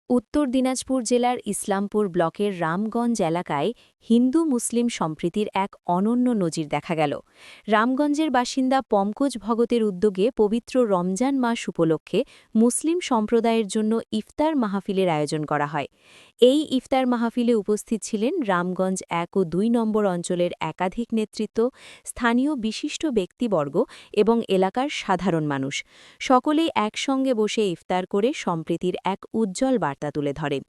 উত্তর দিনাজপুর জেলার ইসলামপুর ব্লকের রামগঞ্জ এলাকায় হিন্দু মুসলিম সম্প্রীতির এক অনন্য নজির দেখা গেল। রামগঞ্জের বাসিন্দা পঙ্কজ ভগতের উদ্যোগে পবিত্র রমজান মাস উপলক্ষে মুসলিম সম্প্রদায়ের জন্য ইফতার মাহফিলের আয়োজন করা হয়। এই ইফতার মাহফিলে উপস্থিত ছিলেন রামগঞ্জ ১ ও ২ নম্বর অঞ্চলের একাধিক নেতৃত্ব, স্থানীয় বিশিষ্ট ব্যক্তিবর্গ এবং এলাকার সাধারণ মানুষ। সকলেই একসঙ্গে বসে ইফতার করে সম্প্রীতির এক উজ্জ্বল বার্তা তুলে ধরেন।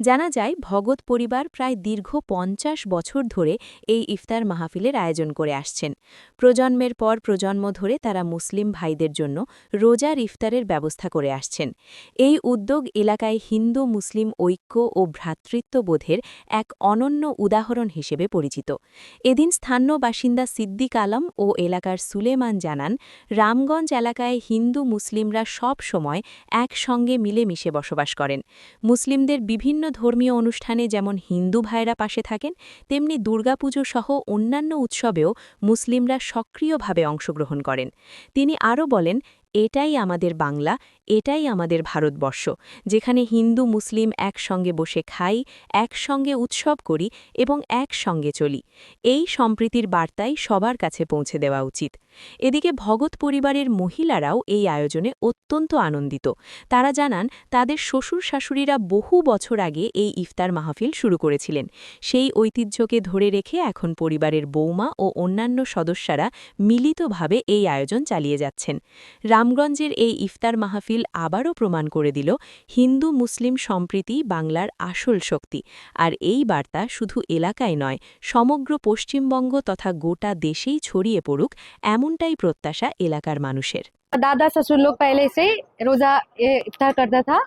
জানা যায়, ভগত পরিবার প্রায় দীর্ঘ ৫০ বছর ধরে এই ইফতার মাহফিলের আয়োজন করে আসছেন। প্রজন্মের পর প্রজন্ম ধরে তারা মুসলিম ভাইদের জন্য রোজার ইফতারের ব্যবস্থা করে আসছেন। এই উদ্যোগ এলাকায় হিন্দু মুসলিম ঐক্য ও ভ্রাতৃত্ববোধের এক অনন্য উদাহরণ হিসেবে পরিচিত। এদিন স্থানীয় বাসিন্দা সিদ্দিক আলম ও এলাকার সুলেমান জানান, রামগঞ্জ এলাকায় হিন্দু মুসলিমরা সব সময় একসঙ্গে মিলেমিশে বসবাস করেন। মুসলিমদের বিভিন্ন ধর্মীয় অনুষ্ঠানে যেমন হিন্দু ভাইরা পাশে থাকেন, তেমনি দুর্গাপুজো সহ অন্যান্য উৎসবেও মুসলিমরা সক্রিয়ভাবে অংশগ্রহণ করেন। তিনি আরও বলেন, এটাই আমাদের বাংলা, এটাই আমাদের ভারতবর্ষ, যেখানে হিন্দু মুসলিম একসঙ্গে বসে খাই, একসঙ্গে উৎসব করি এবং একসঙ্গে চলি। এই সম্প্রীতির বার্তাই সবার কাছে পৌঁছে দেওয়া উচিত। এদিকে ভগত পরিবারের মহিলারাও এই আয়োজনে অত্যন্ত আনন্দিত। তারা জানান, তাদের শ্বশুর শাশুড়িরা বহু বছর আগে এই ইফতার মাহফিল শুরু করেছিলেন। সেই ঐতিহ্যকে ধরে রেখে এখন পরিবারের বৌমা ও অন্যান্য সদস্যরা মিলিতভাবে এই আয়োজন চালিয়ে যাচ্ছেন। রামগঞ্জের এই ইফতার মাহফিল আবারও প্রমাণ করে দিল, হিন্দু মুসলিম সম্প্রীতি বাংলার আসল শক্তি। আর এই বার্তা শুধু এলাকায় নয়, সমগ্র পশ্চিমবঙ্গ তথা গোটা দেশেই ছড়িয়ে পড়ুক, এমনটাই প্রত্যাশা এলাকার মানুষের। दादा ससुर लोग पहले से रोजा इफ्तार करता था।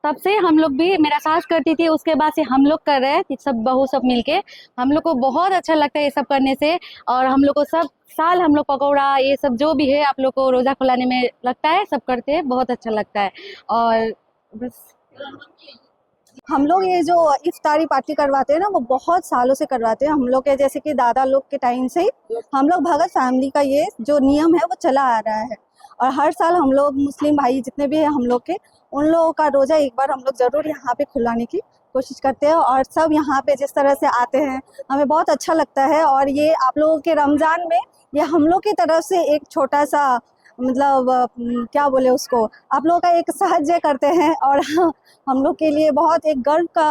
तब से हम लोग भी, मेरा सास करती थी, उसके बाद से हम लोग कर रहे हैं, सब बहू सब मिलके। हम लोग को बहुत अच्छा लगता है ये सब करने से। और हम लोग को सब साल हम लोग पकौड़ा ये सब जो भी है आप लोग को रोजा खुलाने में लगता है, सब करते हैं, बहुत अच्छा लगता है। और बस हम लोग ये जो इफ्तारी पार्टी करवाते हैं ना, वो बहुत सालों से करवाते हैं। हम लोग के जैसे कि दादा लोग के टाइम से ही हम लोग भगत फैमिली का ये जो नियम है वो चला आ रहा है। और हर साल हम लोग मुस्लिम भाई जितने भी हैं हम लोग के, उन लोगों का रोज़ा एक बार हम लोग ज़रूर यहाँ पे खुलाने की कोशिश करते हैं। और सब यहाँ पे जिस तरह से आते हैं हमें बहुत अच्छा लगता है। और ये आप लोगों के रमज़ान में ये हम लोग की तरफ से एक छोटा सा मतलब क्या बोले उसको, आप लोगों का एक साहाଯ୍य करते हैं। और हम लोग के लिए बहुत एक गर्व का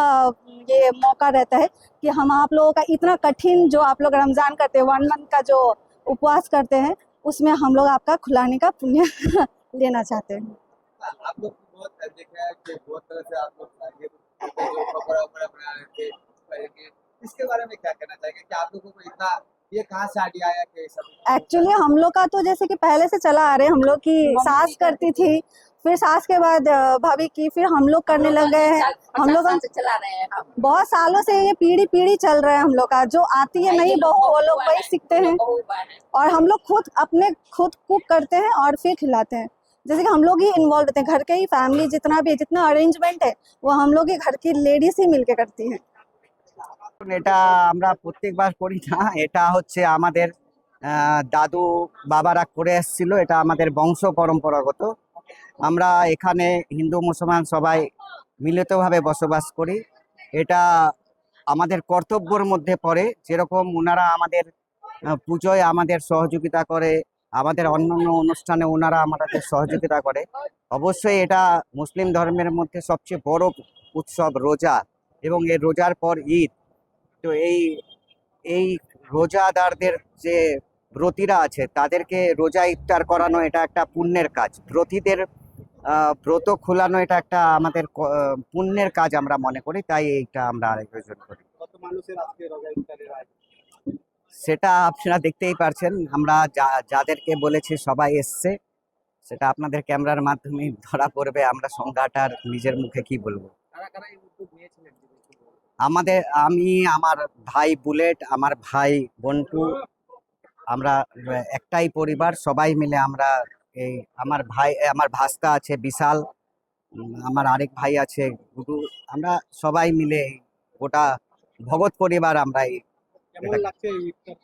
ये मौका रहता है कि हम आप लोगों का इतना कठिन जो आप लोग रमज़ान करते हैं, 1 मंथ का जो उपवास करते हैं, उसमें हम लोग आपका खुलाने का पुण्य लेना चाहते हैं। आप लोग बहुत देखा है कि बहुत तरह से आप लोग ये जो पकौड़ा वगैरह बना रहे थे, इसके बारे में क्या कहना चाहेंगे कि आप लोगों को इतना ये कहाँ से आइडिया आया कि सब? एक्चुअली हम लोग का तो जैसे कि पहले से चला आ रहे हैं, हम लोग की सास करती थी, फिर सास के बाद भाभी की, फिर हम लोग करने लग गए हैं। हम लोग चला रहे हैं हम। बहुत सालों से ये पीढ़ी पीढ़ी चल रहा है हम लोग का। जो आती है नई बहू वो लोग वही सीखते हैं। और हम लोग खुद कुक करते हैं और फिर खिलाते हैं। जैसे कि हम लोग ही इन्वॉल्व रहते हैं, घर के ही फैमिली जितना अरेंजमेंट है वो हम लोग ही घर की लेडीज ही मिलके करती हैं। এটা আমরা প্রত্যেকবার করি না, এটা হচ্ছে আমাদের দাদু বাবারা করে এসেছিল, এটা আমাদের বংশ পরম্পরাগত। আমরা এখানে হিন্দু মুসলমান সবাই মিলিতভাবে বসবাস করি। এটা আমাদের কর্তব্যের মধ্যে পড়ে। যেরকম ওনারা আমাদের পুজোয় আমাদের সহযোগিতা করে, আমাদের অন্যান্য অনুষ্ঠানে ওনারা আমাদের সহযোগিতা করে। অবশ্যই এটা মুসলিম ধর্মের মধ্যে সবচেয়ে বড় উৎসব রোজা, এবং এই রোজার পর ঈদ। তো এই রোজাদারদের যে ব্রতীরা আছে তাদেরকে রোজা ইফতার করানো এটা একটা পুণ্যের কাজ। ব্রতীদের ব্রত খোলানো এটা একটা আমাদের পুণ্যের কাজ আমরা মনে করি, তাই এইটা আমরা আয়োজন করি। কত মানুষের আজকে রোজা ইফতারের আয়োজন? সেটা আপনারা দেখতেই পারছেন, আমরা যাদেরকে বলেছি সবাই এসছে, সেটা আপনাদের ক্যামেরার মাধ্যমে ধরা পড়বে। আমরা সংখ্যাটার নিজের মুখে কি বলবো। কারা কারা এই উদ্যোগ নিয়েছিলেন? আমি, আমার ভাই বুলেট, আমার ভাই বন্টু, আমরা একটাই পরিবার, সবাই মিলে আমরা এই আমার ভাস্তা আছে বিশাল, আমার আরেক ভাই আছে গুডু, আমরা সবাই মিলে গোটা ভগত পরিবার আমরা কেমন লাগছে এই ইফতার?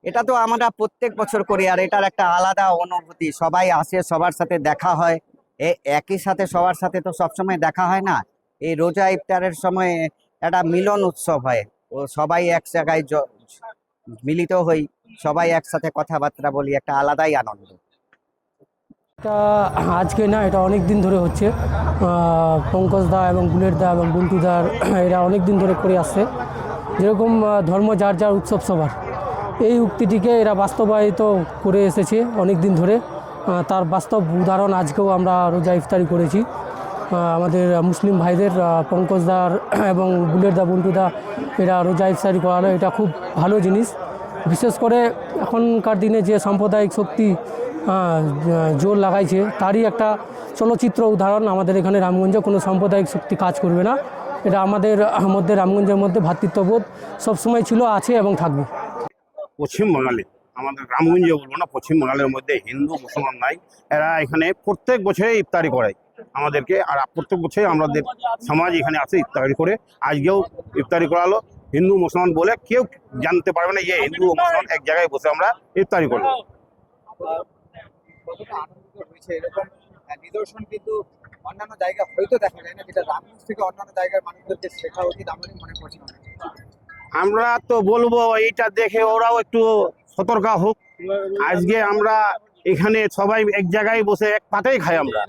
এটা তো আমরা প্রত্যেক বছর করি, আর এটার একটা আলাদা অনুভূতি। সবাই আসে, সবার সাথে দেখা হয়, একই সাথে সবার সাথে তো সবসময় দেখা হয় না। এই রোজা ইফতারের সময় একটা মিলন উৎসব হয়, ও সবাই এক জায়গায় মিলিত হই, সবাই একসাথে কথাবার্তা বলি, একটা আলাদাই আনন্দ। এটা আজকে না, এটা অনেক দিন ধরে হচ্ছে। পঙ্কজ দা এবং বুলেট দা এবং বন্টু দার এরা অনেক দিন ধরে করে আসছে। যেরকম ধর্ম যার যার উৎসব সবার, এই উক্তিটিকে এরা বাস্তবায়িত করে এসেছে অনেক দিন ধরে। তার বাস্তব উদাহরণ আজকেও আমরা রোজা ইফতারি করেছি। আমাদের মুসলিম ভাইদের পঙ্কজ দার এবং বুলেট দা বন্টু দা এরা রোজা ইফতারি করালো, এটা খুব ভালো জিনিস। বিশেষ করে এখনকার দিনে যে সাম্প্রদায়িক শক্তি জোর লাগাইছে, তারই একটা চলচ্চিত্র উদাহরণ। আমাদের এখানে রামগঞ্জে কোনো সাম্প্রদায়িক শক্তি কাজ করবে না। এটা আমাদের মধ্যে, রামগঞ্জের মধ্যে ভ্রাতৃত্ববোধ সবসময় ছিল, আছে এবং থাকবে। পশ্চিম বাঙালি, আমাদের রামগঞ্জে বলবো না, পশ্চিম বাঙালির মধ্যে হিন্দু মুসলমান নাই। এরা এখানে প্রত্যেক বছরে ইফতারি করায় আমাদেরকে, আর প্রত্যেক বছরে আমাদের সমাজ এখানে আসে ইফতারি করে। আজকেও ইফতারি করালো। হিন্দু মুসলমান বলে কেউ জানতে পারবে না যে হিন্দু ও মুসলমান এক জায়গায় বসে আমরা ইফতারি করবো। কতটা আনন্দিত হয়েছে, এরকম নিদর্শন কিন্তু অন্যান্য জায়গা হয়তো দেখা যায় না, যেটা রামগঞ্জ থেকে অন্যান্য জায়গার মানুষদেরকে শেখা উচিত আমাদের মনে করছি। আমরা তো বলবো এইটা দেখে ওরাও একটু সতর্ক হোক। আজকে আমরা এখানে সবাই এক জায়গায় বসে এক পাতেই খাই, আমরা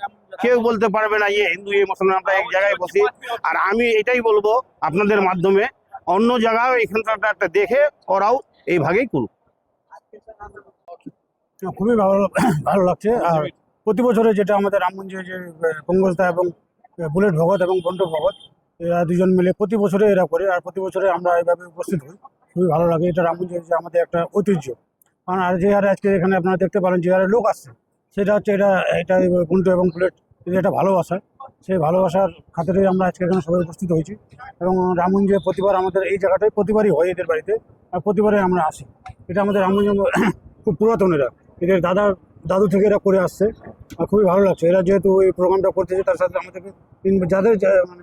কেউ বলতে পারবে না যে হিন্দু এ মুসলমান, আমরা এক জায়গায় বসি। আর আমি এটাই বলবো আপনাদের মাধ্যমে, অন্য জায়গায় এখানটা একটা দেখে ওরাও এই ভাগেই করুক। খুবই ভালো লাগছে। আর প্রতি বছরে যেটা আমাদের রামগঞ্জে যে পঙ্কজদা এবং বুলেট ভগত এবং বন্টু ভগত, এরা দুজন মিলে প্রতি বছরে এরা করে, আর প্রতি বছরে আমরা এইভাবে উপস্থিত হই। খুবই ভালো লাগে। এটা রামগঞ্জের যে আমাদের একটা ঐতিহ্য। কারণ আর যে হারে আজকে এখানে আপনারা দেখতে পারেন যে হারে লোক আসছে, সেটা হচ্ছে এটা বন্টু এবং বুলেট এটা ভালোবাসা। সেই ভালোবাসার খাতিরে আমরা আজকে এখানে সবাই উপস্থিত হয়েছি। এবং রামগঞ্জে প্রতিবার আমাদের এই জায়গাটায় প্রতিবারই হয় এদের বাড়িতে, আর প্রতিবারে আমরা আসি। এটা আমাদের রামগঞ্জ খুব পুরাতন, এদের দাদু থেকে এরা করে আসছে। আর খুবই ভালো লাগছে। এরা যেহেতু এই প্রোগ্রামটা করতেছে, তার সাথে আমাদেরকে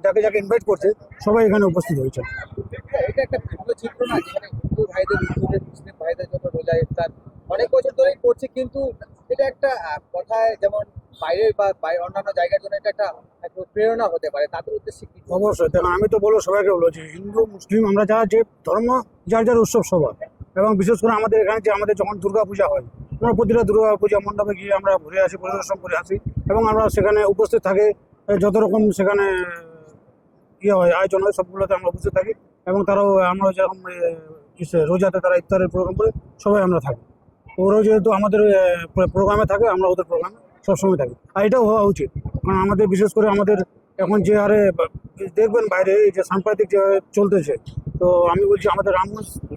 যাকে যাকে ইনভাইট করছে সবাই এখানে উপস্থিত হয়েছে। এটা একটা ভিন্ন চিত্র না, যেখানে হিন্দু ভাইদের হিন্দুদের, মুসলিম ভাইদের জন্য রোজা ইফতার অনেক বছর ধরেই করছে, কিন্তু এটা একটা কথায় যেমন বাইরের বা অন্যান্য জায়গার জন্য এটা একটা প্রেরণা হতে পারে, তাদের উদ্দেশ্যে কি? অবশ্যই, কারণ আমি তো বলবো, সবাইকে বলবো যে হিন্দু মুসলিম আমরা যারা যে ধর্ম, যার যার উৎসব সবার। এবং বিশেষ করে আমাদের এখানে যে আমাদের যখন দুর্গা পূজা হয়, আমরা প্রতিটা দুর্গা পূজা মণ্ডপে গিয়ে আমরা ঘুরে আসি, পরিদর্শন করে আসি। এবং আমরা সেখানে উপস্থিত থাকি, যত রকম সেখানে হয় আয়োজন হয়, সবগুলোতে আমরা উপস্থিত থাকি। এবং তারাও, আমরা যেরকম রোজাতে তারা ইফতারের প্রোগ্রাম করে সবাই আমরা থাকি। ওরাও যেহেতু আমাদের প্রোগ্রামে থাকে, আমরা ওদের প্রোগ্রামে সবসময় থাকি। আর এটাও হওয়া উচিত, কারণ আমাদের বিশেষ করে আমাদের এখন যে হারে দেখবেন বাইরে এই যে সাম্প্রদায়িক যে চলতেছে, তো আমি বলছি আমাদের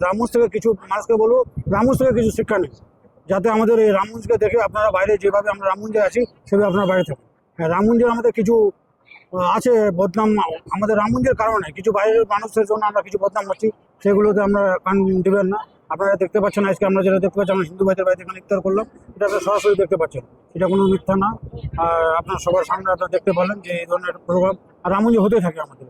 রামগঞ্জ থেকে কিছু মানুষকে বলবো, রামগঞ্জ থেকে কিছু শিক্ষা নেই, যাতে আমাদের এই রামগঞ্জকে দেখে আপনারা বাইরে যেভাবে আমরা রামগঞ্জে আছি সেভাবে আপনারা বাইরে থাকেন। রামগঞ্জের আমাদের কিছু আছে বদনাম, আমাদের রামগঞ্জের কারণে কিছু বাইরের মানুষের জন্য আমরা কিছু বদনাম হচ্ছি, সেগুলোতে আমরা কান দেবেন না। আপনারা দেখতে পাচ্ছেন আজকে আমরা যেটা দেখতে পাচ্ছি, আমরা হিন্দু ভাইদের বাড়িতে এখানে ইফতার করলাম, এটা আপনারা সরাসরি দেখতে পাচ্ছেন, এটা কোনো মিথ্যা না। আর আপনার সবার সামনে আপনারা দেখতে পারলেন যে এই ধরনের প্রোগ্রাম আর রামগঞ্জে হতে থাকে আমাদের।